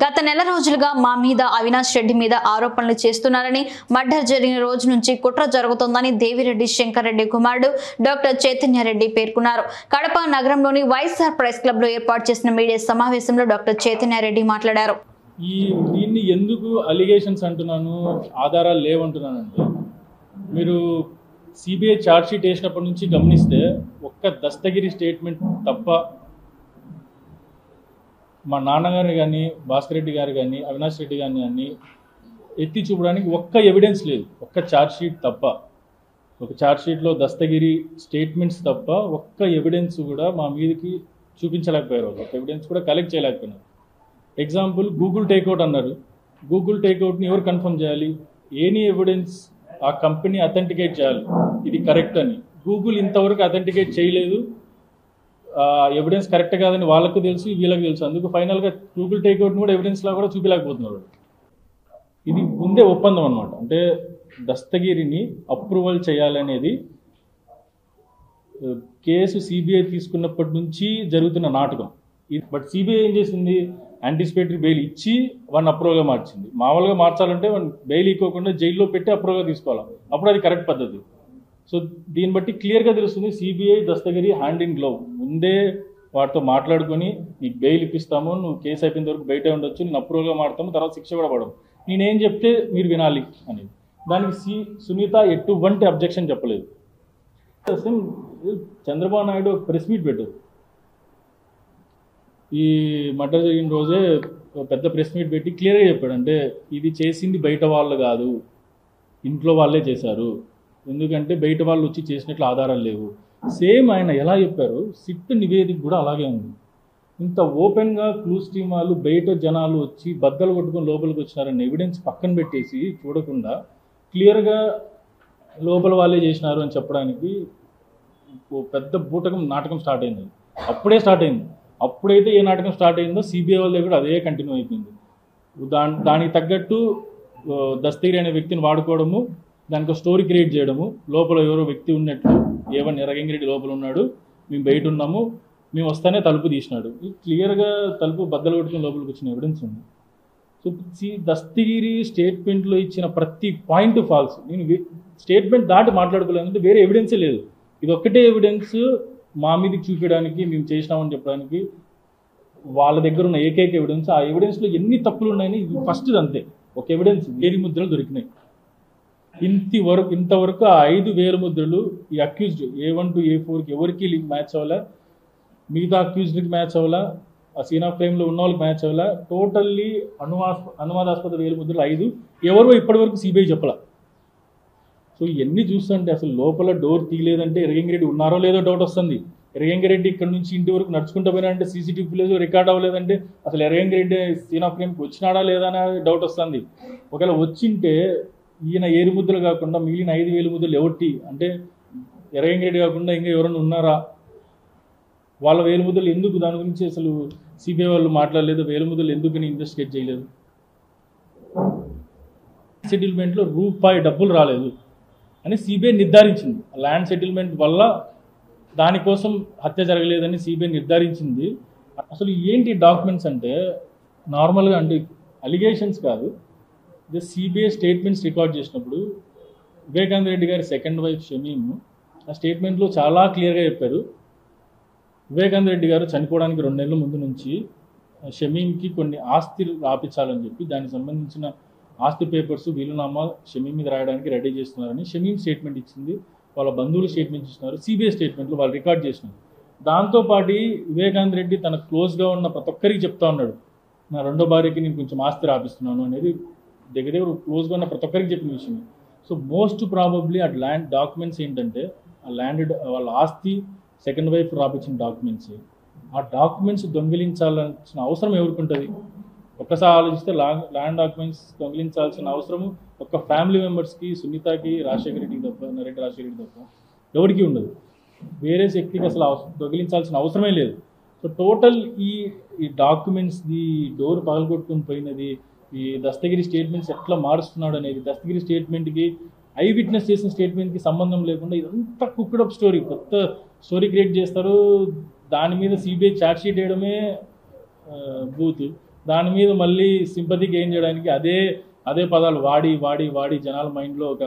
గత నెల రోజులుగా మా మీద అవినాష్ రెడ్డి మీద ఆరోపణలు చేస్తున్నారని, మర్డర్ జరిగిన రోజు నుంచి కుట్ర జరుగుతోందని దేవిరెడ్డి శంకర్ రెడ్డి కుమారుడు డాక్టర్ చైతన్య రెడ్డి పేర్కొన్నారు. కడప నగరంలోని వైఎస్ఆర్ ప్రెస్ క్లబ్ లో ఏర్పాటు చేసిన మీడియా సమావేశంలో డాక్టర్ చైతన్య రెడ్డి మాట్లాడారు. దీన్ని ఎందుకు అలిగేషన్స్ అంటున్నాను, ఆధారాలు లేవంటున్నానంటే, మీరు సిబిఐ ఛార్జ్ షీట్ వేసినప్పటి నుంచి గమనిస్తే ఒక్క దస్తగిరి స్టేట్మెంట్ తప్ప మా నాన్నగారు కానీ, భాస్కర్ రెడ్డి గారు కానీ, అవినాష్ రెడ్డి గారిని కానీ ఎత్తి చూపడానికి ఒక్క ఎవిడెన్స్ లేదు. ఒక్క ఛార్జ్ షీట్ తప్ప, ఒక ఛార్జ్ షీట్లో దస్తగిరి స్టేట్మెంట్స్ తప్ప ఒక్క ఎవిడెన్స్ కూడా మా మీదకి చూపించలేకపోయారు. ఒక ఎవిడెన్స్ కూడా కలెక్ట్ చేయలేకపోయినారు. ఎగ్జాంపుల్, గూగుల్ టేక్అవుట్ అన్నారు. గూగుల్ టేక్అవుట్ని ఎవరు కన్ఫర్మ్ చేయాలి? ఎనీ ఎవిడెన్స్ ఆ కంపెనీ అథెంటికేట్ చేయాలి ఇది కరెక్ట్ అని. గూగుల్ ఇంతవరకు అథెంటికేట్ చేయలేదు. ఎవిడెన్స్ కరెక్ట్ కాదని వాళ్ళకు తెలుసు, వీళ్ళకి తెలుసు. అందుకు ఫైనల్గా గూగుల్ టేక్అవుట్ని కూడా ఎవిడెన్స్లా కూడా చూపించలేకపోతున్నారు. ఇది ముందే ఒప్పందం అనమాట. అంటే దస్తగిరిని అప్రూవల్ చేయాలనేది కేసు సిబిఐ తీసుకున్నప్పటి నుంచి జరుగుతున్న నాటకం. బట్ సిబిఐ ఏం చేసింది? యాంటిసిపేటరీ బెయిల్ ఇచ్చి వాడిని అప్రూవల్గా మార్చింది. మామూలుగా మార్చాలంటే వాడిని బెయిల్ ఇవ్వకుండా జైల్లో పెట్టి అప్రూవల్గా తీసుకోవాలి. అప్పుడు అది కరెక్ట్ పద్ధతి. సో దీన్ని బట్టి క్లియర్గా తెలుస్తుంది సిబిఐ దస్తగిరి హ్యాండ్ ఇన్ గ్లౌవ్. ముందే వాటితో మాట్లాడుకొని నీకు బెయిల్ ఇప్పిస్తాము, నువ్వు కేసు అయిపోయిన వరకు బయటే ఉండొచ్చు, నేను అప్రూవల్గా మాడతాము, తర్వాత శిక్ష కూడా పడము, నేనేం చెప్తే మీరు వినాలి అనేది. దానికి సునీత ఎటువంటి అబ్జెక్షన్ చెప్పలేదు. చంద్రబాబు నాయుడు ఒక ప్రెస్ మీట్ పెట్టారు. ఈ మర్డర్ జరిగిన రోజే పెద్ద ప్రెస్ మీట్ పెట్టి క్లియర్గా చెప్పాడు. అంటే ఇది చేసింది బయట వాళ్ళు కాదు, ఇంట్లో వాళ్ళే చేశారు. ఎందుకంటే బయట వాళ్ళు వచ్చి చేసినట్లు ఆధారాలు లేవు. సేమ్ ఆయన ఎలా చెప్పారు, సిట్ నివేదిక కూడా అలాగే ఉంది. ఇంత ఓపెన్గా క్లూస్ టీమ్ వాళ్ళు బయట జనాలు వచ్చి బద్దలు కొట్టుకొని లోపలికి వచ్చినారన్న ఎవిడెన్స్ పక్కన పెట్టేసి చూడకుండా క్లియర్గా లోపల వాళ్ళే చేసినారు అని చెప్పడానికి పెద్ద బూటకం నాటకం స్టార్ట్ అయింది. అప్పుడే స్టార్ట్ అయింది. అప్పుడైతే ఏ నాటకం స్టార్ట్ అయిందో సిబిఐ వాళ్ళ దగ్గర అదే కంటిన్యూ అయిపోయింది. దానికి తగ్గట్టు దస్తగిరి అనే వ్యక్తిని వాడుకోవడము, దానికి స్టోరీ క్రియేట్ చేయడము, లోపల ఎవరో వ్యక్తి ఉన్నట్లు, ఏవన్నీ రగంగిరెడ్డి లోపల ఉన్నాడు, మేము బయట ఉన్నాము, మేము వస్తానే తలుపు తీసినాడు. క్లియర్గా తలుపు బద్దలు కొట్టుకుని లోపలికి వచ్చిన ఎవిడెన్స్ ఉంది. సో దస్తగిరి స్టేట్మెంట్లో ఇచ్చిన ప్రతి పాయింట్ ఫాల్స్. నేను స్టేట్మెంట్ దాటి మాట్లాడుకోలేదు, అంటే వేరే ఎవిడెన్సే లేదు. ఇది ఒక్కటే ఎవిడెన్స్ మా మీదకి చూపించడానికి, మేము చేసినామని చెప్పడానికి వాళ్ళ దగ్గర ఉన్న ఏకైక ఎవిడెన్స్. ఆ ఎవిడెన్స్లో ఎన్ని తప్పులు ఉన్నాయని ఇది ఫస్ట్ అంతే. ఒక ఎవిడెన్స్ వేలి ముద్రలు దొరికినాయి. ఇంతవరకు ఆ 5 వేల ముద్రలు ఈ అక్యూజ్డ్ A1 to A4కి ఎవరికి మ్యాచ్ అవ్వాలా, మిగతా అక్యూజ్డ్కి మ్యాచ్ అవ్వాలా, ఆ సీన్ ఆఫ్ క్రైమ్లో ఉన్న వాళ్ళకి మ్యాచ్ అవ్వాలా. టోటల్లీ అనుమానాస్పద వేల ముద్రలు 5 ఎవరో ఇప్పటివరకు సిబిఐ చెప్పాల. సో ఇవన్నీ చూస్తుంటే అసలు లోపల డోర్ తీయలేదంటే ఎర్రగంగిరెడ్డి ఉన్నారో లేదో డౌట్ వస్తుంది. ఎర్రగంగిరెడ్డి ఇక్కడ నుంచి ఇంటి వరకు నడుచుకుంటూ పోయినాడంటే సీసీటీవీ ఫుటేజ్ రికార్డ్ అవ్వలేదంటే అసలు ఎర్రగంగిరెడ్డి సీన్ ఆఫ్ క్రైమ్కి వచ్చినాడా లేదా అనే డౌట్ వస్తుంది. ఒకవేళ వచ్చింటే ఈయన 7 ముద్రలు కాకుండా మిగిలిన 5 వేల ముద్రలు ఎవరికి? అంటే ఎర్రగంగిరెడ్డి కాకుండా ఇంకా ఎవరైనా ఉన్నారా? వాళ్ళ 1000 ముద్రలు ఎందుకు? దాని గురించి అసలు సిబిఐ వాళ్ళు మాట్లాడలేదు. 1000 ముద్రలు ఎందుకని ఇన్వెస్టిగేట్ చేయలేదు? సెటిల్మెంట్లో రూపాయి డబ్బులు రాలేదు అని సిబిఐ నిర్ధారించింది. ల్యాండ్ సెటిల్మెంట్ వల్ల దానికోసం హత్య జరగలేదని సిబిఐ నిర్ధారించింది. అసలు ఏంటి డాక్యుమెంట్స్ అంటే నార్మల్గా అంటే అలిగేషన్స్ కాదు. సిబిఐ స్టేట్మెంట్స్ రికార్డ్ చేసినప్పుడు వివేకానంద రెడ్డి గారి సెకండ్ వైఫ్ షమీమ్ ఆ స్టేట్మెంట్లో చాలా క్లియర్గా చెప్పారు. వివేకానంద రెడ్డి గారు చనిపోవడానికి 2 నెలల ముందు నుంచి షమీమ్కి కొన్ని ఆస్తి రాపించాలని చెప్పి దానికి సంబంధించిన ఆస్తి పేపర్స్ వీలునామా షమీమ్ మీద రాయడానికి రెడీ చేస్తున్నారని షమీమ్ స్టేట్మెంట్ ఇచ్చింది. వాళ్ళ బంధువులు స్టేట్మెంట్ ఇస్తున్నారు. సిబిఐ స్టేట్మెంట్లు వాళ్ళు రికార్డ్ చేసినారు. దాంతోపాటు వివేకానంద రెడ్డి తన క్లోజ్గా ఉన్న ప్రతి ఒక్కరికి చెప్తా ఉన్నాడు, నా 2వ భార్యకి నేను కొంచెం ఆస్తి రాపిస్తున్నాను అనేది దగ్గర క్లోజ్గా ఉన్న ప్రతి ఒక్కరికి చెప్పిన విషయం. సో మోస్ట్ ప్రాబబ్లీ ఆ ల్యాండ్ డాక్యుమెంట్స్ ఏంటంటే ఆ ల్యాండ్ వాళ్ళ ఆస్తి సెకండ్ వైఫ్ రాపించిన డాక్యుమెంట్స్. ఆ డాక్యుమెంట్స్ దొంగిలించాల్సిన అవసరం ఎవరికి ఉంటుంది? ఒక్కసారి ఆలోచిస్తే ల్యాండ్ డాక్యుమెంట్స్ దొంగిలించాల్సిన అవసరము ఒక్క ఫ్యామిలీ మెంబర్స్కి, సునీతకి, రాజశేఖర రెడ్డికి తప్ప, నరేంద్ర రాజశేఖర రెడ్డి తప్ప ఎవరికి ఉండదు. వేరే శక్తికి అసలు దొంగిలించాల్సిన అవసరమే లేదు. సో టోటల్ ఈ డాక్యుమెంట్స్ది డోర్ పగలగొట్టుకుని పోయినది, ఈ దస్తగిరి స్టేట్మెంట్స్ ఎట్లా మారుస్తున్నాడు అనేది, దస్తగిరి స్టేట్మెంట్కి ఐ విట్నెస్ చేసిన స్టేట్మెంట్కి సంబంధం లేకుండా ఇదంతా కుక్డ్ అప్ స్టోరీ, కొత్త స్టోరీ క్రియేట్ చేస్తారు. దాని మీద సిబిఐ ఛార్జ్ షీట్ వేయడమే బూత్. దాని మీద మళ్ళీ సింపతి గెయిన్ చేయడానికి అదే పదాలు వాడి వాడి వాడి జనాల మైండ్లో ఒక